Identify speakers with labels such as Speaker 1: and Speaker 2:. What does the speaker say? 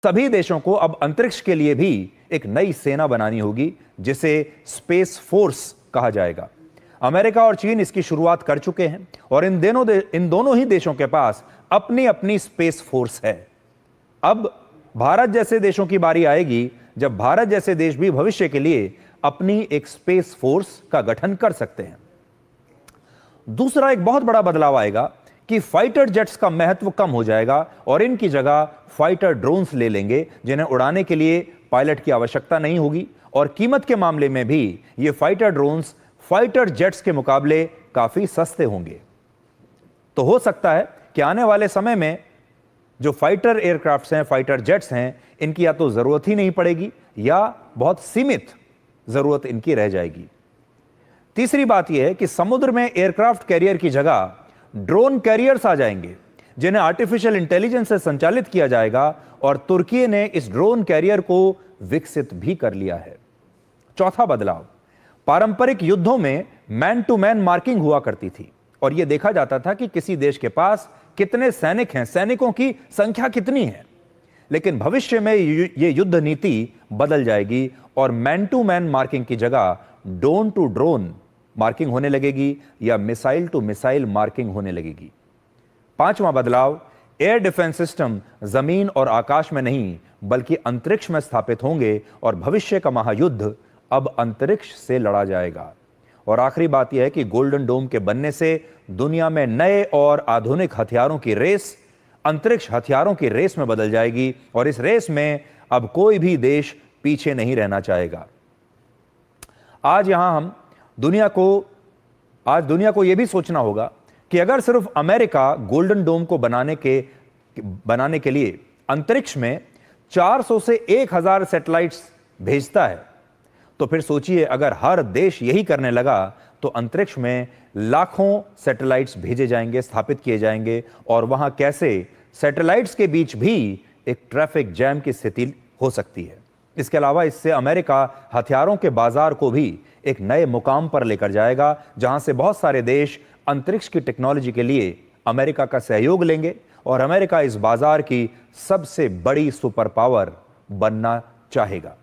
Speaker 1: सभी देशों को अब अंतरिक्ष के लिए भी एक नई सेना बनानी होगी, जिसे स्पेस फोर्स कहा जाएगा। अमेरिका और चीन इसकी शुरुआत कर चुके हैं और इन दोनों ही देशों के पास अपनी अपनी स्पेस फोर्स है। अब भारत जैसे देशों की बारी आएगी जब भारत जैसे देश भी भविष्य के लिए अपनी एक स्पेस फोर्स का गठन कर सकते हैं। दूसरा एक बहुत बड़ा बदलाव आएगा कि फाइटर जेट्स का महत्व कम हो जाएगा और इनकी जगह फाइटर ड्रोन्स ले लेंगे, जिन्हें उड़ाने के लिए पायलट की आवश्यकता नहीं होगी और कीमत के मामले में भी ये फाइटर ड्रोन्स फाइटर जेट्स के मुकाबले काफी सस्ते होंगे। तो हो सकता है कि आने वाले समय में जो फाइटर एयरक्राफ्ट्स हैं, फाइटर जेट्स हैं, इनकी या तो जरूरत ही नहीं पड़ेगी या बहुत सीमित जरूरत इनकी रह जाएगी। तीसरी बात यह है कि समुद्र में एयरक्राफ्ट कैरियर की जगह ड्रोन कैरियर्स आ जाएंगे, जिन्हें आर्टिफिशियल इंटेलिजेंस से संचालित किया जाएगा और तुर्की ने इस ड्रोन कैरियर को विकसित भी कर लिया है। चौथा बदलाव, पारंपरिक युद्धों में मैन टू मैन मार्किंग हुआ करती थी और यह देखा जाता था कि किसी देश के पास कितने सैनिक हैं, सैनिकों की संख्या कितनी है। लेकिन भविष्य में यह युद्ध नीति बदल जाएगी और मैन टू मैन मार्किंग की जगह ड्रोन टू ड्रोन मार्किंग होने लगेगी या मिसाइल टू मिसाइल मार्किंग होने लगेगी। पांचवा बदलाव, एयर डिफेंस सिस्टम जमीन और आकाश में नहीं बल्कि अंतरिक्ष में स्थापित होंगे और भविष्य का महायुद्ध अब अंतरिक्ष से लड़ा जाएगा। और आखिरी बात यह है कि गोल्डन डोम के बनने से दुनिया में नए और आधुनिक हथियारों की रेस अंतरिक्ष हथियारों की रेस में बदल जाएगी और इस रेस में अब कोई भी देश पीछे नहीं रहना चाहेगा। आज दुनिया को यह भी सोचना होगा कि अगर सिर्फ अमेरिका गोल्डन डोम को बनाने के लिए अंतरिक्ष में 400 से 1000 सैटेलाइट्स भेजता है, तो फिर सोचिए अगर हर देश यही करने लगा तो अंतरिक्ष में लाखों सैटेलाइट्स भेजे जाएंगे, स्थापित किए जाएंगे और वहां कैसे सैटेलाइट्स के बीच भी एक ट्रैफिक जैम की स्थिति हो सकती है। इसके अलावा इससे अमेरिका हथियारों के बाजार को भी एक नए मुकाम पर लेकर जाएगा, जहां से बहुत सारे देश अंतरिक्ष की टेक्नोलॉजी के लिए अमेरिका का सहयोग लेंगे और अमेरिका इस बाजार की सबसे बड़ी सुपर पावर बनना चाहेगा।